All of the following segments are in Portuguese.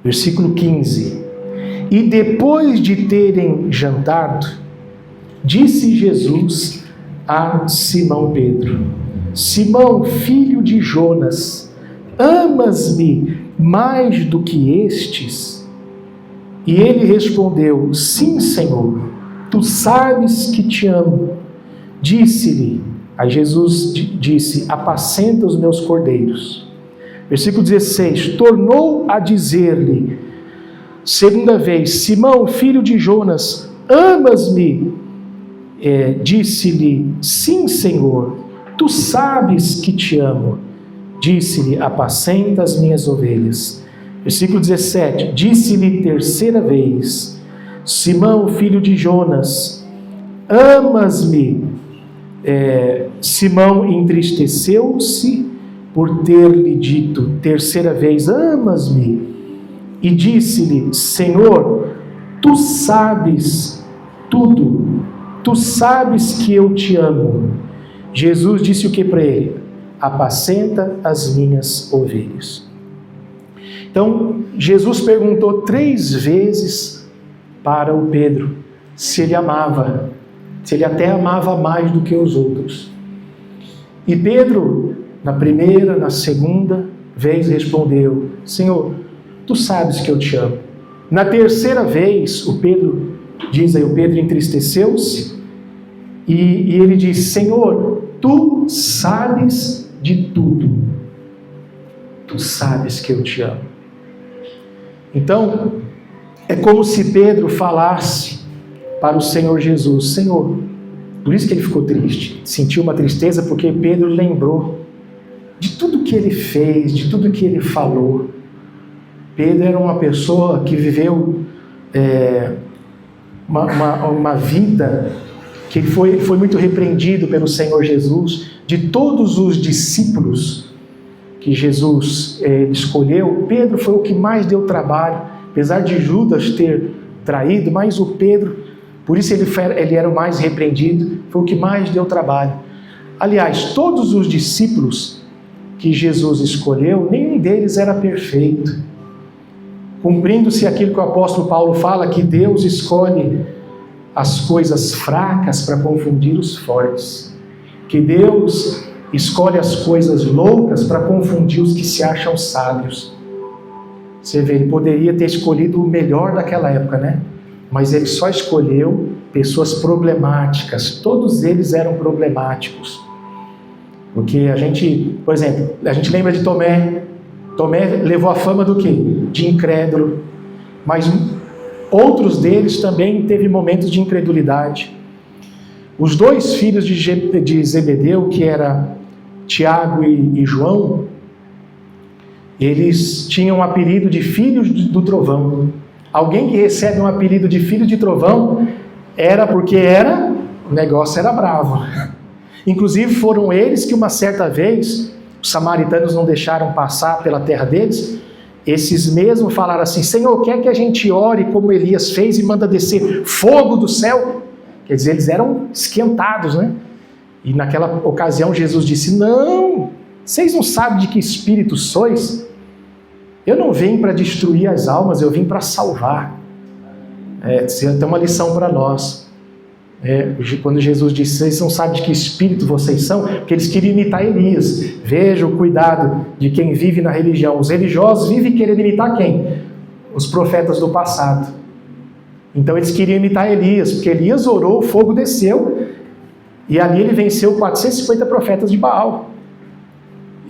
Versículo 15. E depois de terem jantado, disse Jesus a Simão Pedro: Simão, filho de Jonas, amas-me mais do que estes? E ele respondeu: Sim, Senhor, tu sabes que te amo. Disse-lhe, aí Jesus disse: apacenta os meus cordeiros. Versículo 16, tornou a dizer-lhe, segunda vez: Simão, filho de Jonas, amas-me? Disse-lhe: sim, Senhor, tu sabes que te amo. Disse-lhe: apacenta as minhas ovelhas. Versículo 17, disse-lhe terceira vez: Simão, filho de Jonas, amas-me? Simão entristeceu-se por ter-lhe dito terceira vez: amas-me? E disse-lhe: Senhor, tu sabes tudo, tu sabes que eu te amo. Jesus disse o que para ele? Apacenta as minhas ovelhas. Então, Jesus perguntou 3 vezes para o Pedro se ele amava, se ele até amava mais do que os outros. E Pedro, na primeira, na segunda vez, respondeu: Senhor, tu sabes que eu te amo. Na terceira vez, o Pedro entristeceu-se e ele disse: Senhor, tu sabes de tudo. Tu sabes que eu te amo. Então, é como se Pedro falasse para o Senhor Jesus: Senhor, por isso que ele ficou triste, sentiu uma tristeza, porque Pedro lembrou de tudo que ele fez, de tudo que ele falou. Pedro era uma pessoa que viveu uma vida que ele foi muito repreendido pelo Senhor Jesus. De todos os discípulos que Jesus escolheu, Pedro foi o que mais deu trabalho, apesar de Judas ter traído, mas o Pedro, por isso ele era o mais repreendido, foi o que mais deu trabalho. Aliás, todos os discípulos que Jesus escolheu, nenhum deles era perfeito. Cumprindo-se aquilo que o apóstolo Paulo fala, que Deus escolhe as coisas fracas para confundir os fortes. Que Deus escolhe as coisas loucas para confundir os que se acham sábios. Você vê, ele poderia ter escolhido o melhor daquela época, né? Mas ele só escolheu pessoas problemáticas. Todos eles eram problemáticos. Porque a gente, por exemplo, a gente lembra de Tomé. Tomé levou a fama do quê? De incrédulo. Mas outros deles também teve momentos de incredulidade. Os 2 filhos de Zebedeu, que era Tiago e João, eles tinham um apelido de filhos do trovão. Alguém que recebe um apelido de filho de trovão era porque o negócio era bravo. Inclusive foram eles que uma certa vez, os samaritanos não deixaram passar pela terra deles, esses mesmos falaram assim: Senhor, quer que a gente ore como Elias fez e manda descer fogo do céu? Quer dizer, eles eram esquentados, né? E naquela ocasião Jesus disse: não, vocês não sabem de que espírito sois? Eu não vim para destruir as almas, eu vim para salvar. Tem uma lição para nós. Quando Jesus disse: vocês não sabem de que espírito vocês são, porque eles queriam imitar Elias. Veja o cuidado de quem vive na religião. Os religiosos vivem querendo imitar quem? Os profetas do passado. Então eles queriam imitar Elias, porque Elias orou, o fogo desceu, e ali ele venceu 450 profetas de Baal.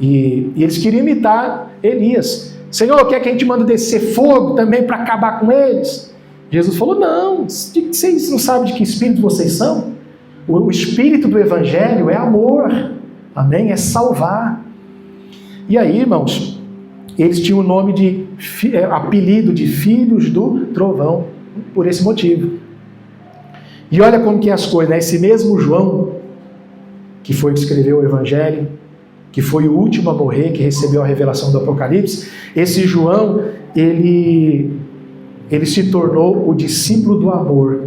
E eles queriam imitar Elias. Senhor, quer que a gente manda descer fogo também para acabar com eles? Jesus falou: não, vocês não sabem de que espírito vocês são? O espírito do Evangelho é amor, amém? É salvar. E aí, irmãos, eles tinham o nome apelido de filhos do trovão, por esse motivo. E olha como que é as coisas, né? Esse mesmo João, que foi que escreveu o Evangelho, que foi o último a morrer, que recebeu a revelação do Apocalipse, esse João, ele se tornou o discípulo do amor.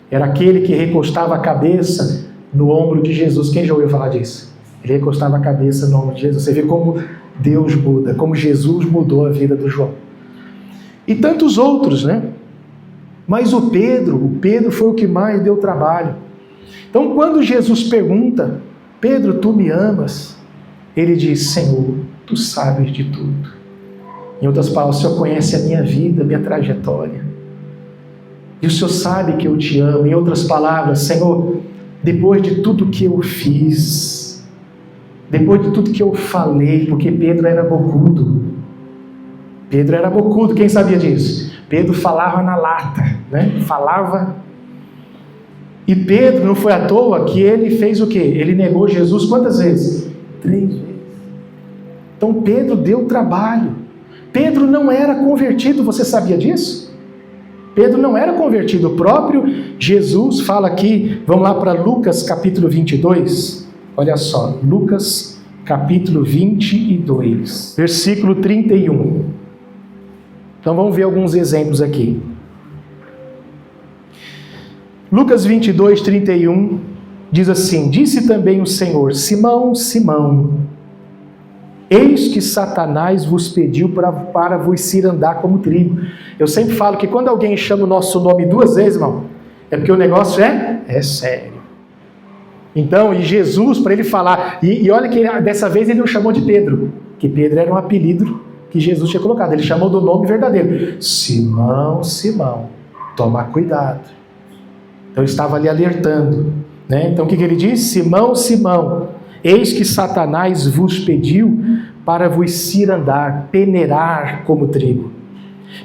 Era aquele que recostava a cabeça no ombro de Jesus. Quem já ouviu falar disso? Ele recostava a cabeça no ombro de Jesus. Você vê como Deus muda, como Jesus mudou a vida do João. E tantos outros, né? Mas o Pedro foi o que mais deu trabalho. Então, quando Jesus pergunta, Pedro, tu me amas? Ele diz, Senhor, tu sabes de tudo. Em outras palavras, o Senhor conhece a minha vida, a minha trajetória. E o Senhor sabe que eu te amo. Em outras palavras, Senhor, depois de tudo que eu fiz, depois de tudo que eu falei, porque Pedro era bocudo. Pedro era bocudo, quem sabia disso? Pedro falava na lata, né? Falava. E Pedro não foi à toa que ele fez o quê? Ele negou Jesus quantas vezes? 3 vezes. Então Pedro deu trabalho. Pedro não era convertido, você sabia disso? Pedro não era convertido. O próprio Jesus fala aqui, vamos lá para Lucas capítulo 22. Olha só, Lucas capítulo 22, versículo 31. Então vamos ver alguns exemplos aqui. Lucas 22, 31 diz assim: disse também o Senhor, Simão, Simão, eis que Satanás vos pediu para vos cirandar como trigo. Eu sempre falo que quando alguém chama o nosso nome 2 vezes, irmão, é porque o negócio é sério. Então, e Jesus, para ele falar, e olha que dessa vez ele não chamou de Pedro, que Pedro era um apelido que Jesus tinha colocado, ele chamou do nome verdadeiro, Simão, Simão, toma cuidado. Então ele estava ali alertando, né? Então o que ele disse? Simão, Simão, eis que Satanás vos pediu para vos cirandar, peneirar como trigo.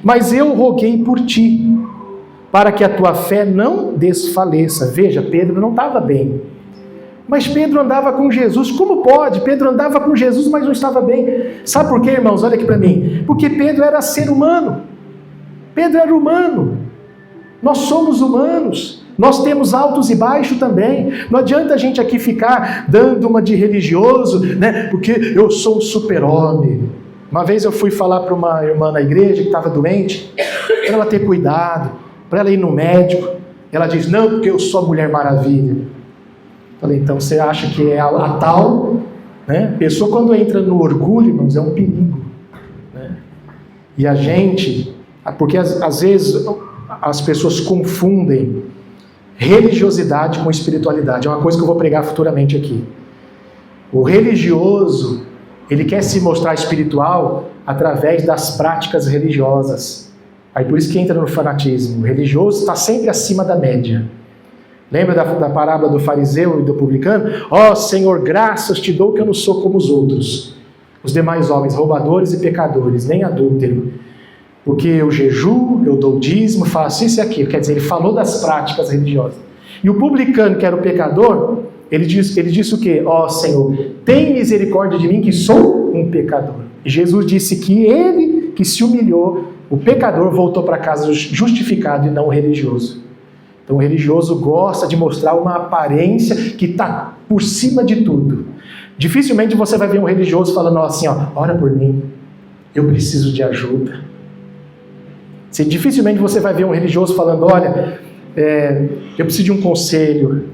Mas eu roguei por ti, para que a tua fé não desfaleça. Veja, Pedro não estava bem. Mas Pedro andava com Jesus. Como pode? Pedro andava com Jesus, mas não estava bem. Sabe por quê, irmãos? Olha aqui para mim. Porque Pedro era ser humano. Pedro era humano. Nós somos humanos. Nós temos altos e baixos também. Não adianta a gente aqui ficar dando uma de religioso, né? Porque eu sou um super-homem. Uma vez eu fui falar para uma irmã na igreja que estava doente, para ela ter cuidado, para ela ir no médico. Ela diz, não, porque eu sou a Mulher Maravilha. Falei, então você acha que é a tal, né? Pessoa quando entra no orgulho, irmãos, é um perigo, né? E a gente, porque às vezes as pessoas confundem religiosidade com espiritualidade. É uma coisa que eu vou pregar futuramente aqui. O religioso, ele quer se mostrar espiritual através das práticas religiosas. Aí por isso que entra no fanatismo. O religioso está sempre acima da média. Lembra da parábola do fariseu e do publicano? Ó, Senhor, graças te dou que eu não sou como os outros, os demais homens, roubadores e pecadores, nem adúltero. Porque eu jejuo, eu dou dízimo, faço isso e aquilo. Quer dizer, ele falou das práticas religiosas. E o publicano, que era o pecador, ele disse o quê? Ó Senhor, tem misericórdia de mim que sou um pecador. E Jesus disse que ele que se humilhou, o pecador voltou para casa justificado e não o religioso. Então o religioso gosta de mostrar uma aparência que está por cima de tudo. Dificilmente você vai ver um religioso falando assim, ó, ora por mim, eu preciso de ajuda. Dificilmente você vai ver um religioso falando, olha, eu preciso de um conselho,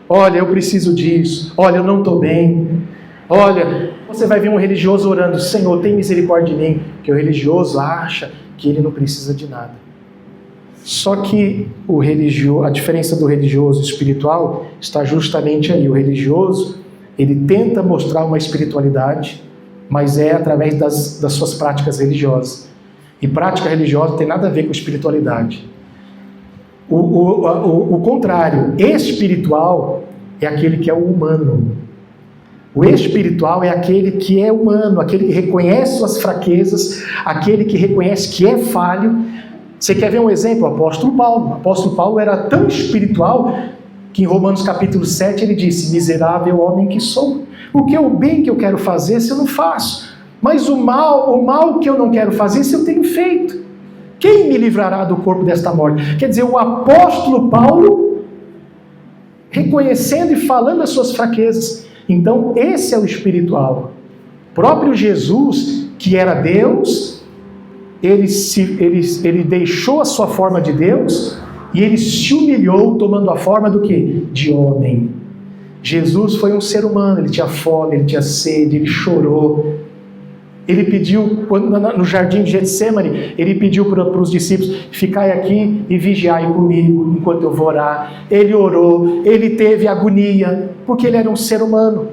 olha, eu preciso disso, olha, eu não estou bem, olha, você vai ver um religioso orando, Senhor, tem misericórdia de mim, porque o religioso acha que ele não precisa de nada. Só que a diferença do religioso espiritual está justamente aí. O religioso, ele tenta mostrar uma espiritualidade, mas é através das suas práticas religiosas. E prática religiosa não tem nada a ver com espiritualidade. O contrário, espiritual é aquele que é o humano. O espiritual é aquele que é humano, aquele que reconhece suas fraquezas, aquele que reconhece que é falho. Você quer ver um exemplo? O apóstolo Paulo. O apóstolo Paulo era tão espiritual que em Romanos capítulo 7 ele disse, miserável homem que sou, porque o bem que eu quero fazer, se eu não faço, mas o mal que eu não quero fazer, se eu tenho feito. Quem me livrará do corpo desta morte? Quer dizer, o apóstolo Paulo reconhecendo e falando as suas fraquezas. Então, esse é o espiritual. O próprio Jesus, que era Deus, ele deixou a sua forma de Deus e ele se humilhou tomando a forma do quê? De homem. Jesus foi um ser humano, ele tinha fome, ele tinha sede, ele chorou. Ele pediu, no jardim de Getsêmani, ele pediu para os discípulos: ficai aqui e vigiai comigo enquanto eu vou orar. Ele orou, ele teve agonia, porque ele era um ser humano.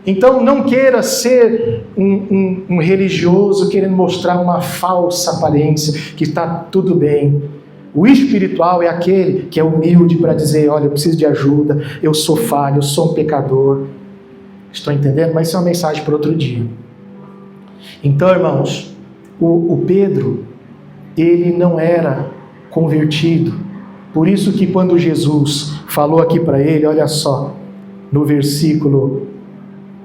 Então não queira ser um religioso querendo mostrar uma falsa aparência, que está tudo bem. O espiritual é aquele que é humilde para dizer: olha, eu preciso de ajuda, eu sou falho, eu sou um pecador. Estou entendendo? Mas isso é uma mensagem para outro dia. Então, irmãos, o Pedro, ele não era convertido. Por isso que quando Jesus falou aqui para ele, olha só, no versículo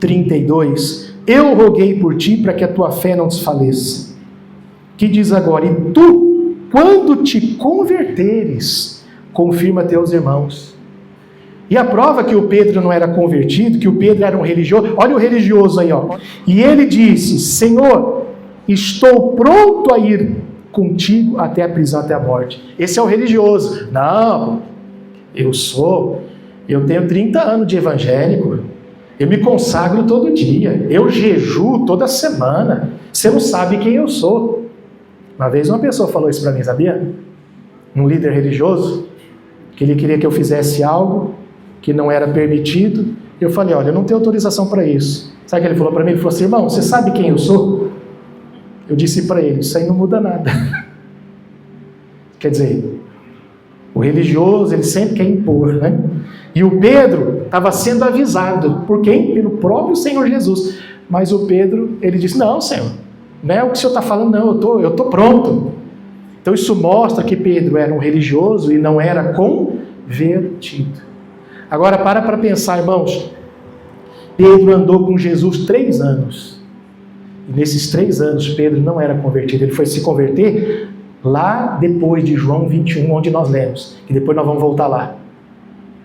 32, eu roguei por ti para que a tua fé não desfaleça. Que diz agora: e tu, quando te converteres, confirma teus irmãos. E a prova que o Pedro não era convertido, que o Pedro era um religioso, olha o religioso aí, ó. E ele disse: Senhor, estou pronto a ir contigo até a prisão, até a morte. Esse é o religioso. Não, eu tenho 30 anos de evangélico, eu me consagro todo dia, eu jejuo toda semana, você não sabe quem eu sou. Uma vez uma pessoa falou isso para mim, sabia? Um líder religioso, que ele queria que eu fizesse algo que não era permitido. Eu falei: olha, eu não tenho autorização para isso. Sabe o que ele falou para mim? Ele falou assim: irmão, você sabe quem eu sou? Eu disse para ele: isso aí não muda nada. Quer dizer, o religioso, ele sempre quer impor, né? E o Pedro estava sendo avisado. Por quem? Pelo próprio Senhor Jesus. Mas o Pedro, ele disse: não, Senhor, não é o que o Senhor está falando, não, eu estou pronto. Então isso mostra que Pedro era um religioso e não era convertido. Agora para pensar, irmãos. Pedro andou com Jesus 3 anos. E nesses 3 anos Pedro não era convertido. Ele foi se converter lá depois de João 21, onde nós lemos. Que depois nós vamos voltar lá.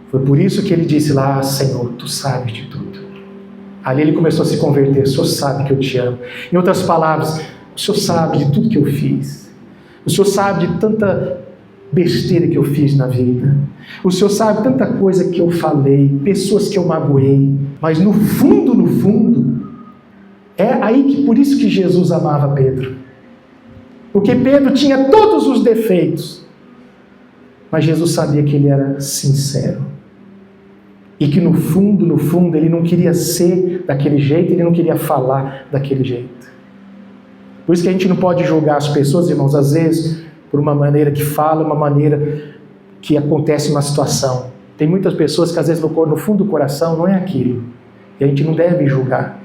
Foi por isso que ele disse lá: Senhor, tu sabes de tudo. Ali ele começou a se converter. O Senhor sabe que eu te amo. Em outras palavras, o Senhor sabe de tudo que eu fiz. O Senhor sabe de tanta besteira que eu fiz na vida. O Senhor sabe tanta coisa que eu falei, pessoas que eu magoei. Mas no fundo, é aí que por isso que Jesus amava Pedro. Porque Pedro tinha todos os defeitos. Mas Jesus sabia que ele era sincero. E que no fundo, ele não queria ser daquele jeito, ele não queria falar daquele jeito. Por isso que a gente não pode julgar as pessoas, irmãos, às vezes por uma maneira que fala, uma maneira que acontece uma situação. Tem muitas pessoas que às vezes no fundo do coração não é aquilo. E a gente não deve julgar.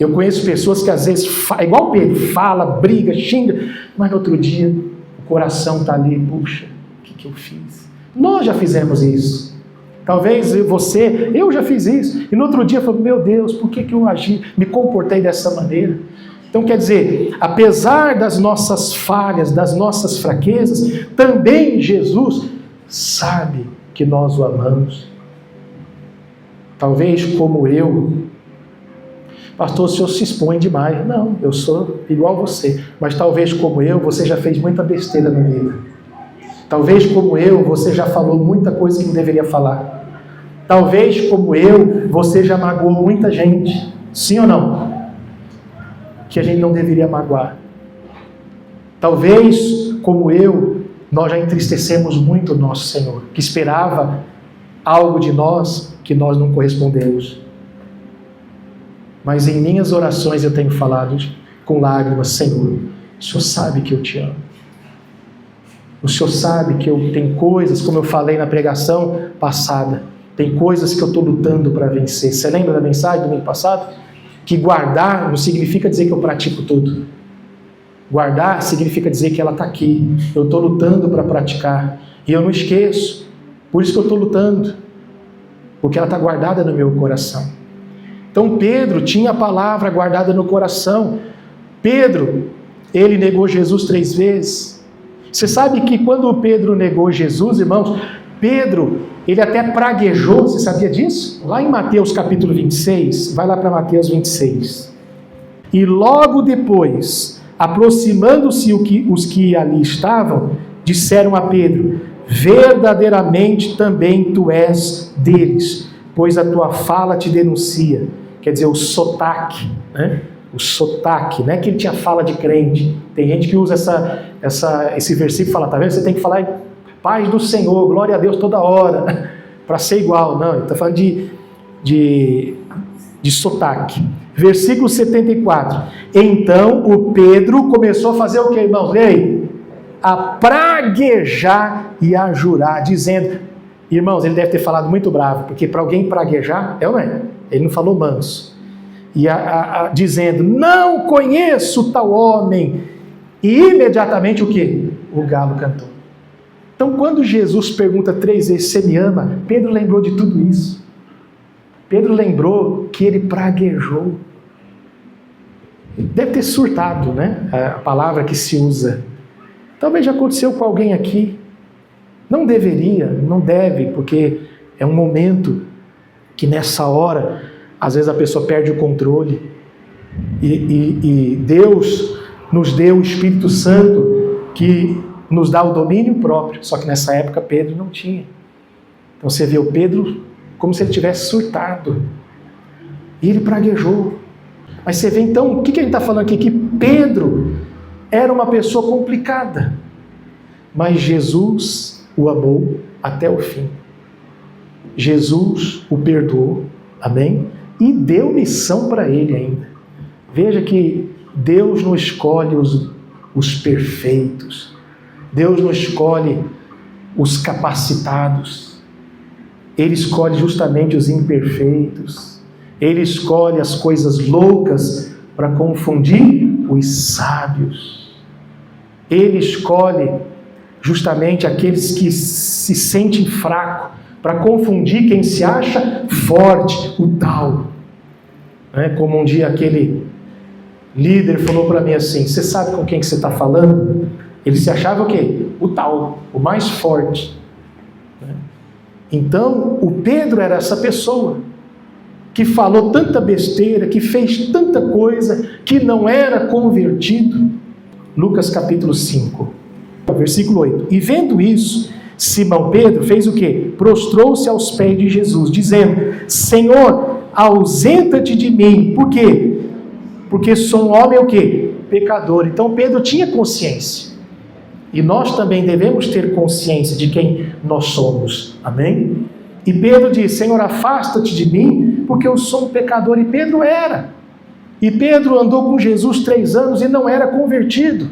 Eu conheço pessoas que às vezes, igual Pedro, fala, briga, xinga, mas no outro dia o coração está ali: puxa, o que eu fiz? Nós já fizemos isso. Talvez eu já fiz isso. E no outro dia eu falo: meu Deus, por que eu agi, me comportei dessa maneira? Então quer dizer, apesar das nossas falhas, das nossas fraquezas, também Jesus sabe que nós o amamos. Talvez como eu, pastor, o senhor se expõe demais. Não, eu sou igual a você. Mas talvez como eu, você já fez muita besteira na vida. Talvez como eu, você já falou muita coisa que não deveria falar. Talvez como eu, você já magoou muita gente. Sim ou não? Que a gente não deveria magoar. Talvez, como eu, nós já entristecemos muito o nosso Senhor, que esperava algo de nós que nós não correspondemos. Mas em minhas orações eu tenho falado com lágrimas: Senhor, o Senhor sabe que eu te amo. O Senhor sabe que eu tenho coisas, como eu falei na pregação passada, tem coisas que eu estou lutando para vencer. Você lembra da mensagem do domingo passado? Que guardar não significa dizer que eu pratico tudo. Guardar significa dizer que ela está aqui. Eu estou lutando para praticar. E eu não esqueço. Por isso que eu estou lutando. Porque ela está guardada no meu coração. Então Pedro tinha a palavra guardada no coração. Pedro, ele negou Jesus 3 vezes. Você sabe que quando Pedro negou Jesus, irmãos, Pedro, ele até praguejou, você sabia disso? Lá em Mateus capítulo 26, vai lá para Mateus 26. E logo depois, aproximando-se os que ali estavam, disseram a Pedro: verdadeiramente também tu és deles, pois a tua fala te denuncia. Quer dizer, o sotaque, né? o sotaque, não é que ele tinha fala de crente. Tem gente que usa esse versículo e fala, tá vendo? Você tem que falar paz do Senhor, glória a Deus toda hora, para ser igual. Não, ele está falando de sotaque. Versículo 74. Então o Pedro começou a fazer o que, irmãos? Ei, a praguejar e a jurar, dizendo... Irmãos, ele deve ter falado muito bravo, porque para alguém praguejar, é ou não é? Ele não falou manso. E dizendo, não conheço tal homem. E imediatamente o quê? O galo cantou. Então quando Jesus pergunta 3 vezes, você me ama? Pedro lembrou de tudo isso. Pedro lembrou que ele praguejou. Deve ter surtado, né? A palavra que se usa. Talvez já aconteceu com alguém aqui. Não deveria, não deve, porque é um momento que nessa hora, às vezes a pessoa perde o controle. E Deus nos deu o Espírito Santo que nos dá o domínio próprio. Só que nessa época Pedro não tinha. Então você vê o Pedro como se ele tivesse surtado. E ele praguejou. Mas você vê então, o que a gente está falando aqui? Que Pedro era uma pessoa complicada. Mas Jesus o amou até o fim. Jesus o perdoou, amém? E deu missão para ele ainda. Veja que Deus não escolhe os perfeitos. Deus não escolhe os capacitados. Ele escolhe justamente os imperfeitos. Ele escolhe as coisas loucas para confundir os sábios. Ele escolhe justamente aqueles que se sentem fracos, para confundir quem se acha forte, o tal. Como um dia aquele líder falou para mim assim, você sabe com quem que você está falando? Ele se achava o quê? O tal, o mais forte. Então, o Pedro era essa pessoa, que falou tanta besteira, que fez tanta coisa, que não era convertido. Lucas capítulo 5. Versículo 8. E vendo isso, Simão Pedro fez o quê? Prostrou-se aos pés de Jesus, dizendo, Senhor, ausenta-te de mim. Por quê? Porque sou um homem o quê? Pecador. Então Pedro tinha consciência. E nós também devemos ter consciência de quem nós somos. Amém? E Pedro diz, Senhor, afasta-te de mim, porque eu sou um pecador. E Pedro era. E Pedro andou com Jesus 3 anos e não era convertido.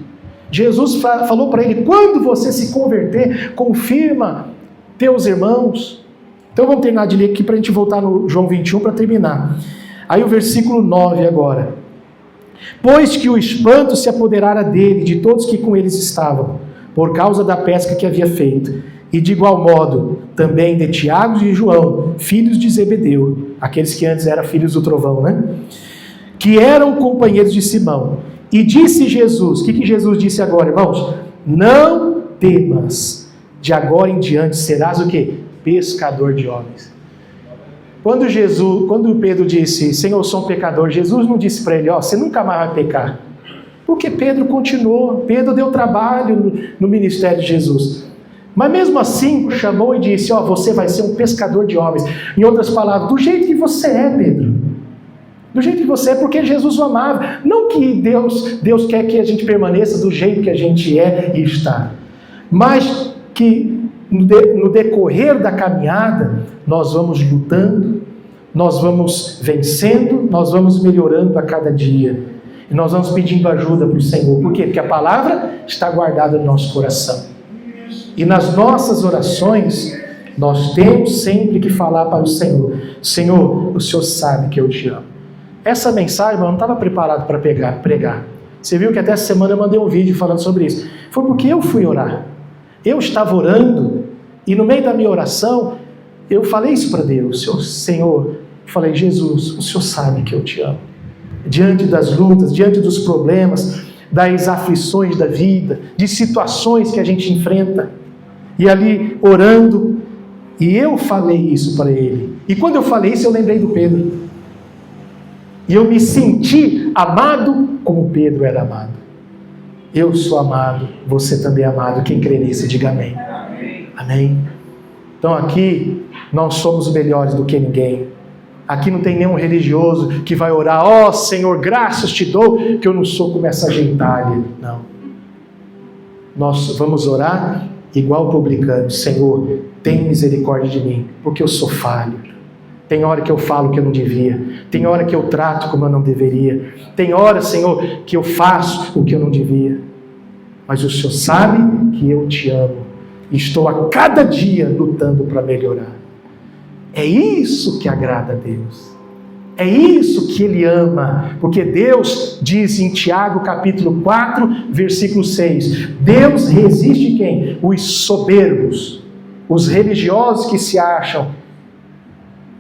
Jesus falou para ele, quando você se converter, confirma teus irmãos. Então vamos terminar de ler aqui para a gente voltar no João 21 para terminar. Aí o versículo 9 agora. Pois que o espanto se apoderara dele, de todos que com eles estavam, por causa da pesca que havia feito. E de igual modo, também de Tiago e João, filhos de Zebedeu, aqueles que antes eram filhos do trovão, né? Que eram companheiros de Simão. E disse Jesus, o que Jesus disse agora, irmãos? Não temas, de agora em diante serás o quê? Pescador de homens. Quando Pedro disse, Senhor, eu sou um pecador, Jesus não disse para ele, você nunca mais vai pecar. Porque Pedro continuou, Pedro deu trabalho no ministério de Jesus. Mas mesmo assim, chamou e disse, você vai ser um pescador de homens. Em outras palavras, do jeito que você é, Pedro. Do jeito que você é, porque Jesus o amava. Não que Deus quer que a gente permaneça do jeito que a gente é e está. Mas que no decorrer da caminhada, nós vamos lutando, nós vamos vencendo, nós vamos melhorando a cada dia. E nós vamos pedindo ajuda para o Senhor. Por quê? Porque a palavra está guardada no nosso coração. E nas nossas orações, nós temos sempre que falar para o Senhor. Senhor, o Senhor sabe que eu te amo. Essa mensagem eu não estava preparado para pregar. Você viu que até essa semana eu mandei um vídeo falando sobre isso. Foi porque eu fui orar. Eu estava orando e no meio da minha oração eu falei isso para Deus. Senhor, falei, Jesus, o Senhor sabe que eu te amo. Diante das lutas, diante dos problemas, das aflições da vida, de situações que a gente enfrenta. E ali orando, e eu falei isso para ele. E quando eu falei isso eu lembrei do Pedro. E eu me senti amado como Pedro era amado. Eu sou amado, você também é amado. Quem crê nisso, diga amém. Amém. Então aqui, nós somos melhores do que ninguém. Aqui não tem nenhum religioso que vai orar, ó Senhor, graças te dou, que eu não sou como essa gentalha. Não. Nós vamos orar igual publicano. Senhor, tem misericórdia de mim, porque eu sou falho. Tem hora que eu falo que eu não devia. Tem hora que eu trato como eu não deveria. Tem hora, Senhor, que eu faço o que eu não devia. Mas o Senhor sabe que eu te amo. E estou a cada dia lutando para melhorar. É isso que agrada a Deus. É isso que Ele ama. Porque Deus diz em Tiago capítulo 4, versículo 6. Deus resiste quem? Os soberbos. Os religiosos que se acham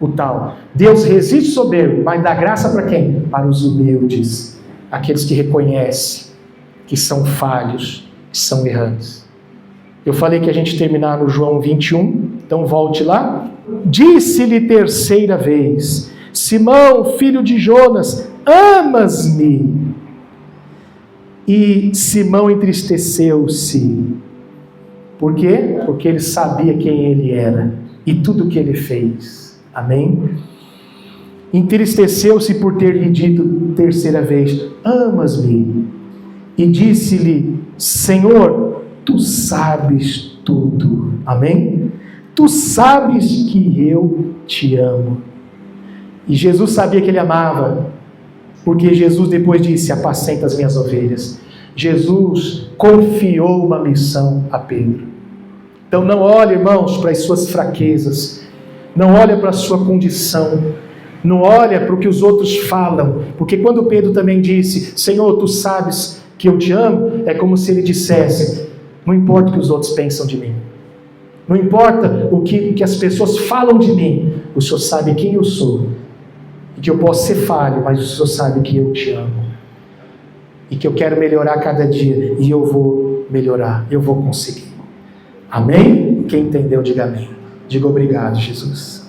o tal. Deus resiste soberbo, mas dá graça para quem? Para os humildes. Aqueles que reconhecem que são falhos, que são errantes. Eu falei que a gente terminar no João 21, então volte lá. Disse-lhe terceira vez: Simão, filho de Jonas, amas-me? E Simão entristeceu-se. Por quê? Porque ele sabia quem ele era e tudo o que ele fez. Amém? Entristeceu-se por ter lhe dito terceira vez: amas-me? E disse-lhe: Senhor, tu sabes tudo. Amém? Tu sabes que eu te amo. E Jesus sabia que ele amava, porque Jesus depois disse: apacenta as minhas ovelhas. Jesus confiou uma missão a Pedro. Então não olhe, irmãos, para as suas fraquezas. Não olhe para a sua condição. Não olhe para o que os outros falam. Porque quando Pedro também disse: Senhor, tu sabes que eu te amo, é como se ele dissesse: não importa o que os outros pensam de mim, não importa o que as pessoas falam de mim, o Senhor sabe quem eu sou, e que eu posso ser falho, mas o Senhor sabe que eu te amo, e que eu quero melhorar cada dia, e eu vou melhorar, eu vou conseguir. Amém? Quem entendeu, diga amém. Diga obrigado, Jesus.